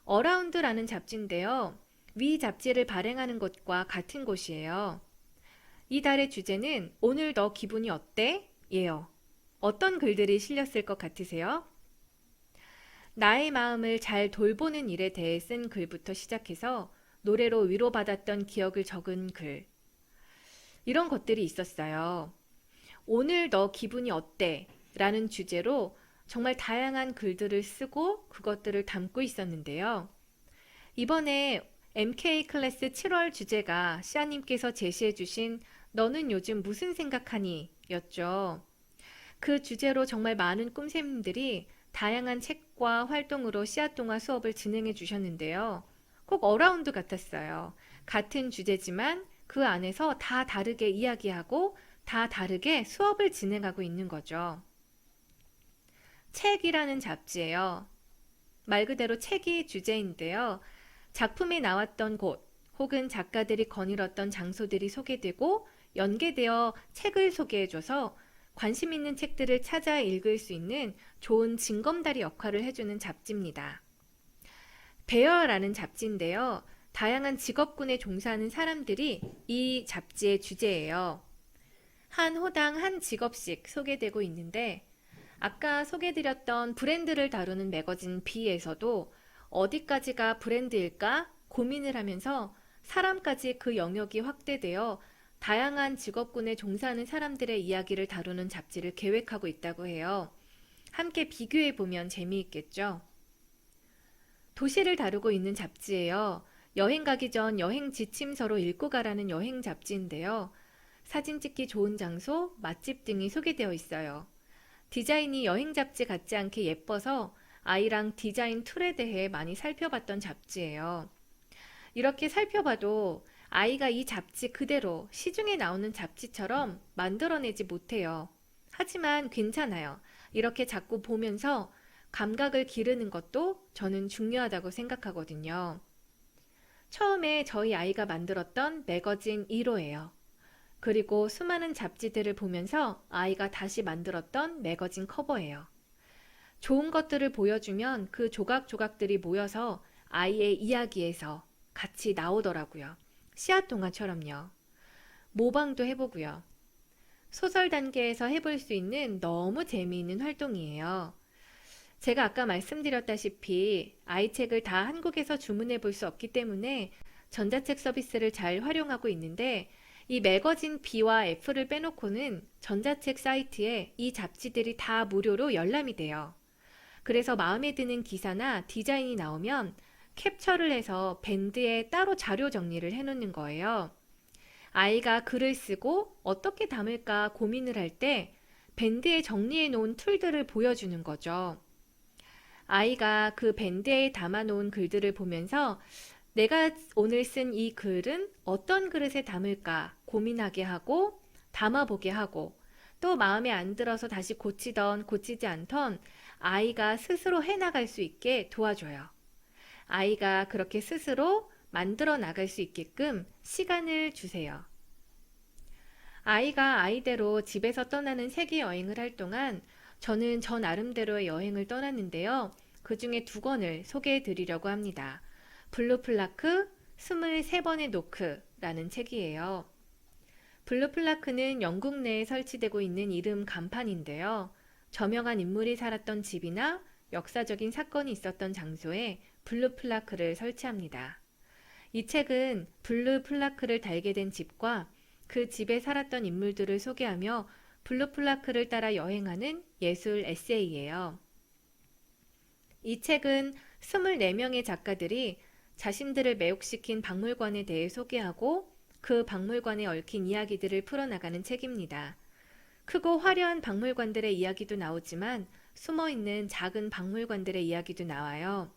어라운드라는 잡지인데요. 위 잡지를 발행하는 곳과 같은 곳이에요. 이 달의 주제는 오늘 너 기분이 어때? 예요. 어떤 글들이 실렸을 것 같으세요? 나의 마음을 잘 돌보는 일에 대해 쓴 글부터 시작해서 노래로 위로받았던 기억을 적은 글. 이런 것들이 있었어요. 오늘 너 기분이 어때? 라는 주제로 정말 다양한 글들을 쓰고 그것들을 담고 있었는데요. 이번에 MK 클래스 7월 주제가 시아님께서 제시해 주신 너는 요즘 무슨 생각하니? 였죠. 그 주제로 정말 많은 꿈샘들이 다양한 책과 활동으로 씨앗동화 수업을 진행해 주셨는데요. 꼭 어라운드 같았어요. 같은 주제지만 그 안에서 다 다르게 이야기하고 다 다르게 수업을 진행하고 있는 거죠. 책이라는 잡지예요. 말 그대로 책이 주제인데요. 작품에 나왔던 곳 혹은 작가들이 거닐었던 장소들이 소개되고 연계되어 책을 소개해줘서 관심 있는 책들을 찾아 읽을 수 있는 좋은 징검다리 역할을 해주는 잡지입니다. 베어라는 잡지인데요. 다양한 직업군에 종사하는 사람들이 이 잡지의 주제예요. 한 호당 한 직업씩 소개되고 있는데 아까 소개드렸던 브랜드를 다루는 매거진 B에서도 어디까지가 브랜드일까 고민을 하면서 사람까지 그 영역이 확대되어 다양한 직업군에 종사하는 사람들의 이야기를 다루는 잡지를 계획하고 있다고 해요. 함께 비교해 보면 재미있겠죠? 도시를 다루고 있는 잡지예요. 여행 가기 전 여행 지침서로 읽고 가라는 여행 잡지인데요. 사진 찍기 좋은 장소, 맛집 등이 소개되어 있어요. 디자인이 여행 잡지 같지 않게 예뻐서 아이랑 디자인 툴에 대해 많이 살펴봤던 잡지예요. 이렇게 살펴봐도 아이가 이 잡지 그대로 시중에 나오는 잡지처럼 만들어내지 못해요. 하지만 괜찮아요. 이렇게 자꾸 보면서 감각을 기르는 것도 저는 중요하다고 생각하거든요. 처음에 저희 아이가 만들었던 매거진 1호예요. 그리고 수많은 잡지들을 보면서 아이가 다시 만들었던 매거진 커버예요. 좋은 것들을 보여주면 그 조각조각들이 모여서 아이의 이야기에서 같이 나오더라고요. 씨앗 동화처럼요. 모방도 해보고요. 소설 단계에서 해볼 수 있는 너무 재미있는 활동이에요. 제가 아까 말씀드렸다시피 아이책을 다 한국에서 주문해 볼 수 없기 때문에 전자책 서비스를 잘 활용하고 있는데 이 매거진 B와 F를 빼놓고는 전자책 사이트에 이 잡지들이 다 무료로 열람이 돼요. 그래서 마음에 드는 기사나 디자인이 나오면 캡처를 해서 밴드에 따로 자료 정리를 해놓는 거예요. 아이가 글을 쓰고 어떻게 담을까 고민을 할 때 밴드에 정리해 놓은 툴들을 보여주는 거죠. 아이가 그 밴드에 담아 놓은 글들을 보면서 내가 오늘 쓴 이 글은 어떤 그릇에 담을까 고민하게 하고 담아보게 하고 또 마음에 안 들어서 다시 고치던 고치지 않던 아이가 스스로 해나갈 수 있게 도와줘요. 아이가 그렇게 스스로 만들어 나갈 수 있게끔 시간을 주세요. 아이가 아이대로 집에서 떠나는 세계 여행을 할 동안 저는 저 나름대로의 여행을 떠났는데요. 그 중에 2권을 소개해 드리려고 합니다. 블루플라크 23번의 노크라는 책이에요. 블루플라크는 영국 내에 설치되고 있는 이름 간판인데요. 저명한 인물이 살았던 집이나 역사적인 사건이 있었던 장소에 블루플라크를 설치합니다. 이 책은 블루플라크를 달게 된 집과 그 집에 살았던 인물들을 소개하며 블루플라크를 따라 여행하는 예술 에세이예요. 이 책은 24명의 작가들이 자신들을 매혹시킨 박물관에 대해 소개하고 그 박물관에 얽힌 이야기들을 풀어나가는 책입니다. 크고 화려한 박물관들의 이야기도 나오지만 숨어있는 작은 박물관들의 이야기도 나와요.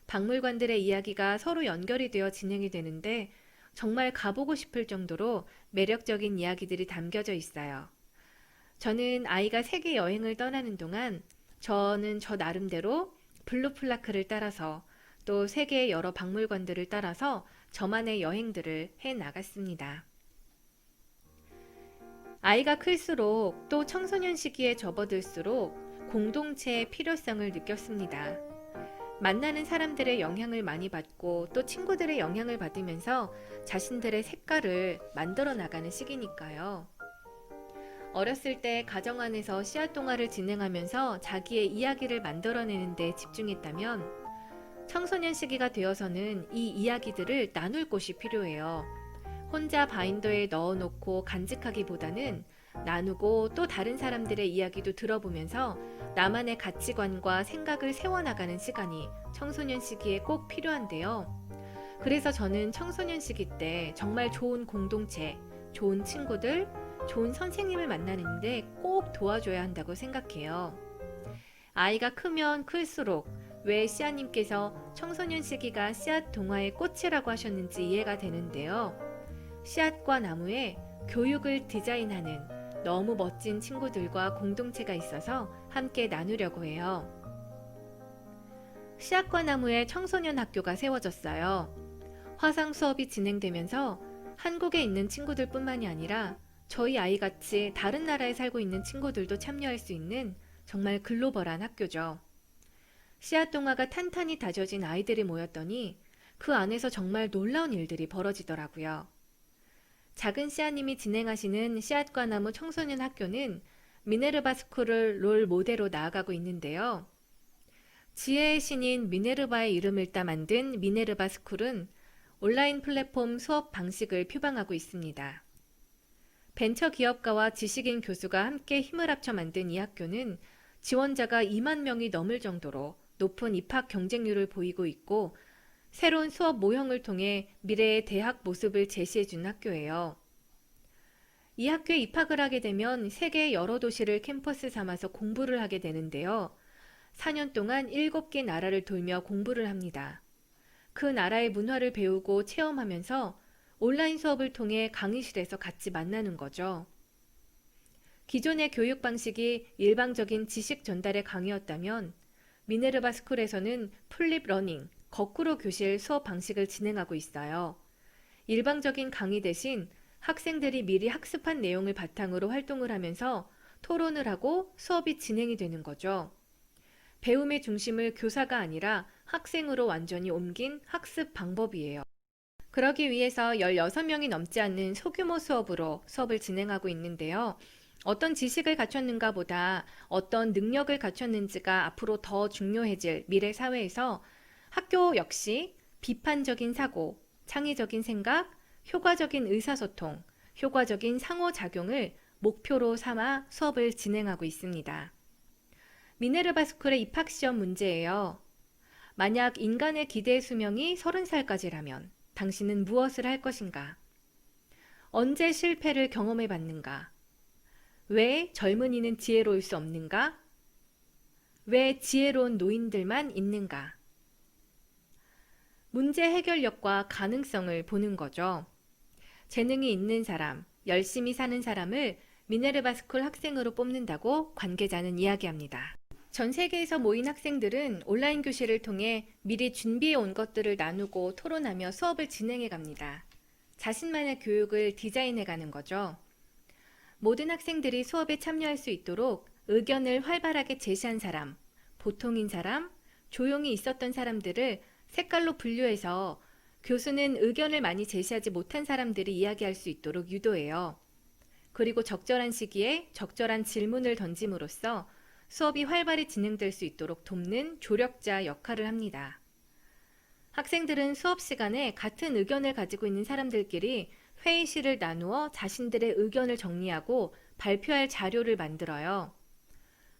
박물관들의 이야기가 서로 연결이 되어 진행이 되는데 정말 가보고 싶을 정도로 매력적인 이야기들이 담겨져 있어요. 저는 아이가 세계 여행을 떠나는 동안 저는 저 나름대로 블루플라크를 따라서 또 세계의 여러 박물관들을 따라서 저만의 여행들을 해 나갔습니다. 아이가 클수록 또 청소년 시기에 접어들수록 공동체의 필요성을 느꼈습니다. 만나는 사람들의 영향을 많이 받고 또 친구들의 영향을 받으면서 자신들의 색깔을 만들어 나가는 시기니까요. 어렸을 때 가정 안에서 씨앗 동화를 진행하면서 자기의 이야기를 만들어내는 데 집중했다면 청소년 시기가 되어서는 이 이야기들을 나눌 곳이 필요해요. 혼자 바인더에 넣어놓고 간직하기보다는 나누고 또 다른 사람들의 이야기도 들어보면서 나만의 가치관과 생각을 세워나가는 시간이 청소년 시기에 꼭 필요한데요. 그래서 저는 청소년 시기 때 정말 좋은 공동체, 좋은 친구들, 좋은 선생님을 만나는데 꼭 도와줘야 한다고 생각해요. 아이가 크면 클수록 왜 씨앗님께서 청소년 시기가 씨앗 동화의 꽃이라고 하셨는지 이해가 되는데요. 씨앗과 나무에 교육을 디자인하는 너무 멋진 친구들과 공동체가 있어서 함께 나누려고 해요. 씨앗과 나무에 청소년 학교가 세워졌어요. 화상 수업이 진행되면서 한국에 있는 친구들뿐만이 아니라 저희 아이같이 다른 나라에 살고 있는 친구들도 참여할 수 있는 정말 글로벌한 학교죠. 씨앗 동화가 탄탄히 다져진 아이들이 모였더니 그 안에서 정말 놀라운 일들이 벌어지더라고요. 작은 씨앗님이 진행하시는 씨앗과 나무 청소년 학교는 미네르바 스쿨을 롤 모델로 나아가고 있는데요. 지혜의 신인 미네르바의 이름을 따 만든 미네르바 스쿨은 온라인 플랫폼 수업 방식을 표방하고 있습니다. 벤처 기업가와 지식인 교수가 함께 힘을 합쳐 만든 이 학교는 지원자가 2만 명이 넘을 정도로 높은 입학 경쟁률을 보이고 있고 새로운 수업 모형을 통해 미래의 대학 모습을 제시해준 학교예요. 이 학교에 입학을 하게 되면 세계의 여러 도시를 캠퍼스 삼아서 공부를 하게 되는데요. 4년 동안 7개 나라를 돌며 공부를 합니다. 그 나라의 문화를 배우고 체험하면서 온라인 수업을 통해 강의실에서 같이 만나는 거죠. 기존의 교육 방식이 일방적인 지식 전달의 강의였다면 미네르바 스쿨에서는 플립 러닝, 거꾸로 교실 수업 방식을 진행하고 있어요. 일방적인 강의 대신 학생들이 미리 학습한 내용을 바탕으로 활동을 하면서 토론을 하고 수업이 진행이 되는 거죠. 배움의 중심을 교사가 아니라 학생으로 완전히 옮긴 학습 방법이에요. 그러기 위해서 16명이 넘지 않는 소규모 수업으로 수업을 진행하고 있는데요. 어떤 지식을 갖췄는가 보다 어떤 능력을 갖췄는지가 앞으로 더 중요해질 미래 사회에서 학교 역시 비판적인 사고, 창의적인 생각, 효과적인 의사소통, 효과적인 상호작용을 목표로 삼아 수업을 진행하고 있습니다. 미네르바 스쿨의 입학시험 문제예요. 만약 인간의 기대 수명이 30살까지라면 당신은 무엇을 할 것인가? 언제 실패를 경험해 봤는가? 왜 젊은이는 지혜로울 수 없는가? 왜 지혜로운 노인들만 있는가? 문제 해결력과 가능성을 보는 거죠. 재능이 있는 사람, 열심히 사는 사람을 미네르바 스쿨 학생으로 뽑는다고 관계자는 이야기합니다. 전 세계에서 모인 학생들은 온라인 교실을 통해 미리 준비해 온 것들을 나누고 토론하며 수업을 진행해 갑니다. 자신만의 교육을 디자인해 가는 거죠. 모든 학생들이 수업에 참여할 수 있도록 의견을 활발하게 제시한 사람, 보통인 사람, 조용히 있었던 사람들을 색깔로 분류해서 교수는 의견을 많이 제시하지 못한 사람들이 이야기할 수 있도록 유도해요. 그리고 적절한 시기에 적절한 질문을 던짐으로써 수업이 활발히 진행될 수 있도록 돕는 조력자 역할을 합니다. 학생들은 수업 시간에 같은 의견을 가지고 있는 사람들끼리 회의실을 나누어 자신들의 의견을 정리하고 발표할 자료를 만들어요.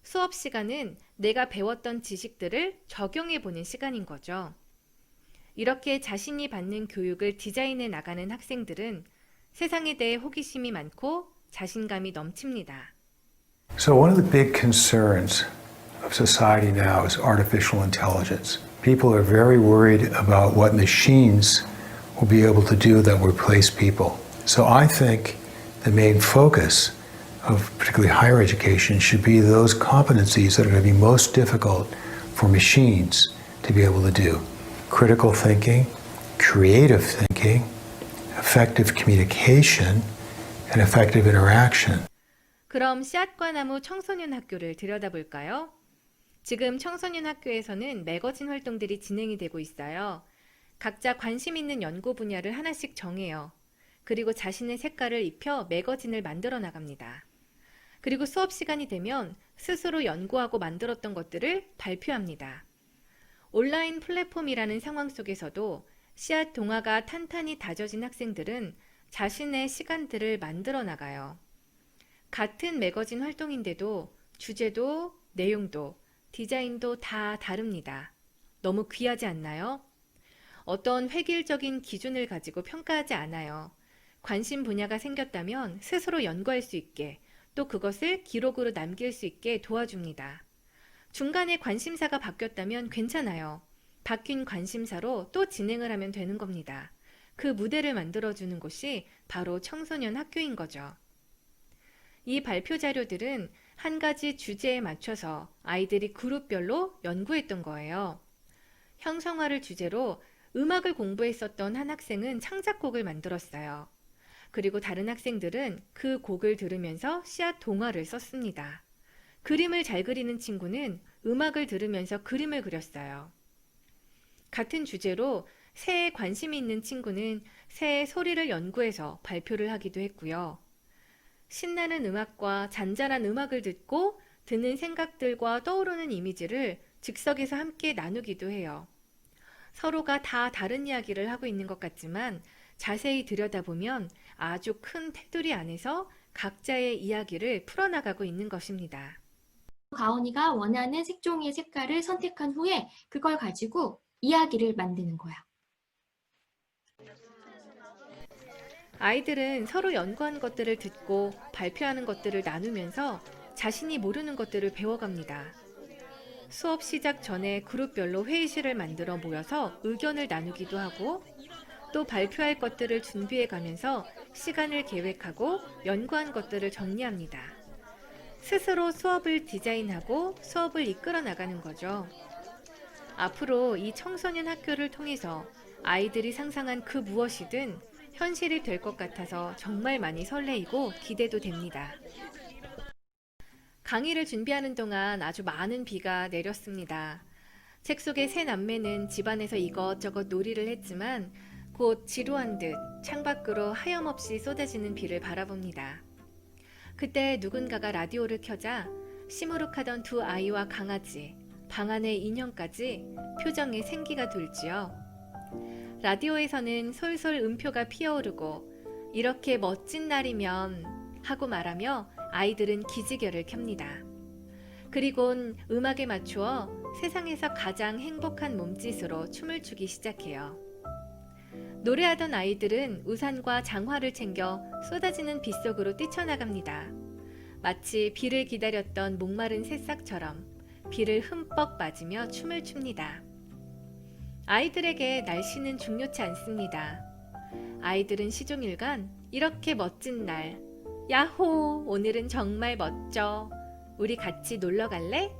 수업 시간은 내가 배웠던 지식들을 적용해 보는 시간인 거죠. 이렇게 자신이 받는 교육을 디자인해 나가는 학생들은 세상에 대해 호기심이 많고 자신감이 넘칩니다. So one of the big concerns of society now is artificial intelligence. People are very worried about what machines will be able to do that will replace people. So I think the main focus of particularly higher education should be those competencies that are going to be most difficult for machines to be able to do. Critical thinking, creative thinking, effective communication, and effective interaction. 그럼 씨앗과 나무 청소년 학교를 들여다볼까요? 지금 청소년 학교에서는 매거진 활동들이 진행이 되고 있어요. 각자 관심 있는 연구 분야를 하나씩 정해요. 그리고 자신의 색깔을 입혀 매거진을 만들어 나갑니다. 그리고 수업 시간이 되면 스스로 연구하고 만들었던 것들을 발표합니다. 온라인 플랫폼이라는 상황 속에서도 씨앗 동화가 탄탄히 다져진 학생들은 자신의 시간들을 만들어 나가요. 같은 매거진 활동인데도 주제도, 내용도, 디자인도 다 다릅니다. 너무 귀하지 않나요? 어떤 획일적인 기준을 가지고 평가하지 않아요. 관심 분야가 생겼다면 스스로 연구할 수 있게, 또 그것을 기록으로 남길 수 있게 도와줍니다. 중간에 관심사가 바뀌었다면 괜찮아요. 바뀐 관심사로 또 진행을 하면 되는 겁니다. 그 무대를 만들어주는 곳이 바로 청소년 학교인 거죠. 이 발표 자료들은 한 가지 주제에 맞춰서 아이들이 그룹별로 연구했던 거예요. 형성화를 주제로 음악을 공부했었던 한 학생은 창작곡을 만들었어요. 그리고 다른 학생들은 그 곡을 들으면서 씨앗 동화를 썼습니다. 그림을 잘 그리는 친구는 음악을 들으면서 그림을 그렸어요. 같은 주제로 새에 관심이 있는 친구는 새의 소리를 연구해서 발표를 하기도 했고요. 신나는 음악과 잔잔한 음악을 듣고 드는 생각들과 떠오르는 이미지를 즉석에서 함께 나누기도 해요. 서로가 다 다른 이야기를 하고 있는 것 같지만 자세히 들여다보면 아주 큰 테두리 안에서 각자의 이야기를 풀어나가고 있는 것입니다. 가온이가 원하는 색종이의 색깔을 선택한 후에 그걸 가지고 이야기를 만드는 거야. 아이들은 서로 연구한 것들을 듣고 발표하는 것들을 나누면서 자신이 모르는 것들을 배워갑니다. 수업 시작 전에 그룹별로 회의실을 만들어 모여서 의견을 나누기도 하고 또 발표할 것들을 준비해 가면서 시간을 계획하고 연구한 것들을 정리합니다. 스스로 수업을 디자인하고 수업을 이끌어 나가는 거죠. 앞으로 이 청소년 학교를 통해서 아이들이 상상한 그 무엇이든 현실이 될 것 같아서 정말 많이 설레이고 기대도 됩니다. 강의를 준비하는 동안 아주 많은 비가 내렸습니다. 책 속의 세 남매는 집안에서 이것저것 놀이를 했지만 곧 지루한 듯 창밖으로 하염없이 쏟아지는 비를 바라봅니다. 그때 누군가가 라디오를 켜자 시무룩하던 두 아이와 강아지, 방 안의 인형까지 표정에 생기가 돌지요. 라디오에서는 솔솔 음표가 피어오르고 이렇게 멋진 날이면 하고 말하며 아이들은 기지개를 켭니다. 그리곤 음악에 맞추어 세상에서 가장 행복한 몸짓으로 춤을 추기 시작해요. 노래하던 아이들은 우산과 장화를 챙겨 쏟아지는 빗 속으로 뛰쳐나갑니다. 마치 비를 기다렸던 목마른 새싹처럼 비를 흠뻑 맞으며 춤을 춥니다. 아이들에게 날씨는 중요치 않습니다. 아이들은 시종일관 이렇게 멋진 날, 야호! 오늘은 정말 멋져. 우리 같이 놀러 갈래?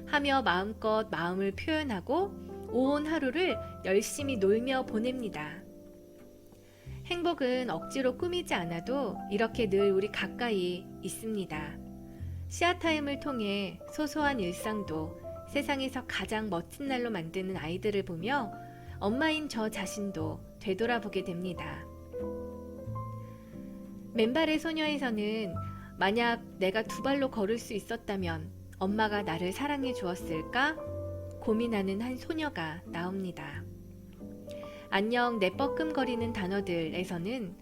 하며 마음껏 마음을 표현하고 온 하루를 열심히 놀며 보냅니다. 행복은 억지로 꾸미지 않아도 이렇게 늘 우리 가까이 있습니다. 씨앗타임을 통해 소소한 일상도 세상에서 가장 멋진 날로 만드는 아이들을 보며 엄마인 저 자신도 되돌아보게 됩니다. 맨발의 소녀에서는 만약 내가 두 발로 걸을 수 있었다면 엄마가 나를 사랑해 주었을까? 고민하는 한 소녀가 나옵니다. 안녕 내 뻐끔거리는 단어들에서는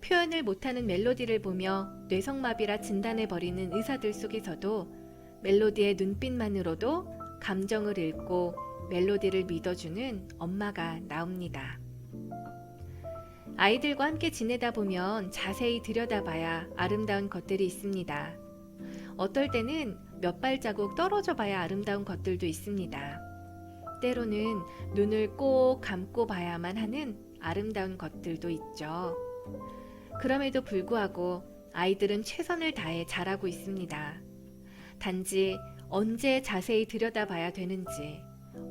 표현을 못하는 멜로디를 보며 뇌성마비라 진단해버리는 의사들 속에서도 멜로디의 눈빛만으로도 감정을 읽고 멜로디를 믿어주는 엄마가 나옵니다. 아이들과 함께 지내다 보면 자세히 들여다봐야 아름다운 것들이 있습니다. 어떨 때는 몇 발자국 떨어져 봐야 아름다운 것들도 있습니다. 때로는 눈을 꼭 감고 봐야만 하는 아름다운 것들도 있죠. 그럼에도 불구하고 아이들은 최선을 다해 잘하고 있습니다. 단지 언제 자세히 들여다봐야 되는지,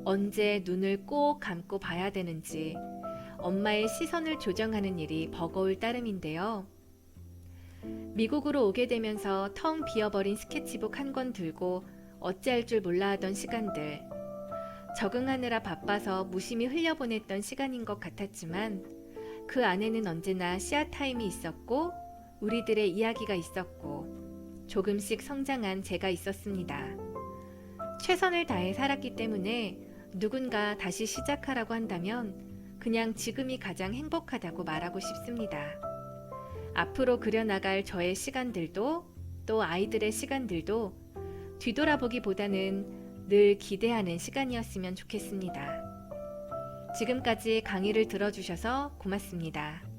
언제 눈을 꼭 감고 봐야 되는지 엄마의 시선을 조정하는 일이 버거울 따름인데요. 미국으로 오게 되면서 텅 비어버린 스케치북 한 권 들고 어찌할 줄 몰라 하던 시간들, 적응하느라 바빠서 무심히 흘려보냈던 시간인 것 같았지만 그 안에는 언제나 씨앗타임이 있었고 우리들의 이야기가 있었고 조금씩 성장한 제가 있었습니다. 최선을 다해 살았기 때문에 누군가 다시 시작하라고 한다면 그냥 지금이 가장 행복하다고 말하고 싶습니다. 앞으로 그려나갈 저의 시간들도 또 아이들의 시간들도 뒤돌아보기보다는 늘 기대하는 시간이었으면 좋겠습니다. 지금까지 강의를 들어주셔서 고맙습니다.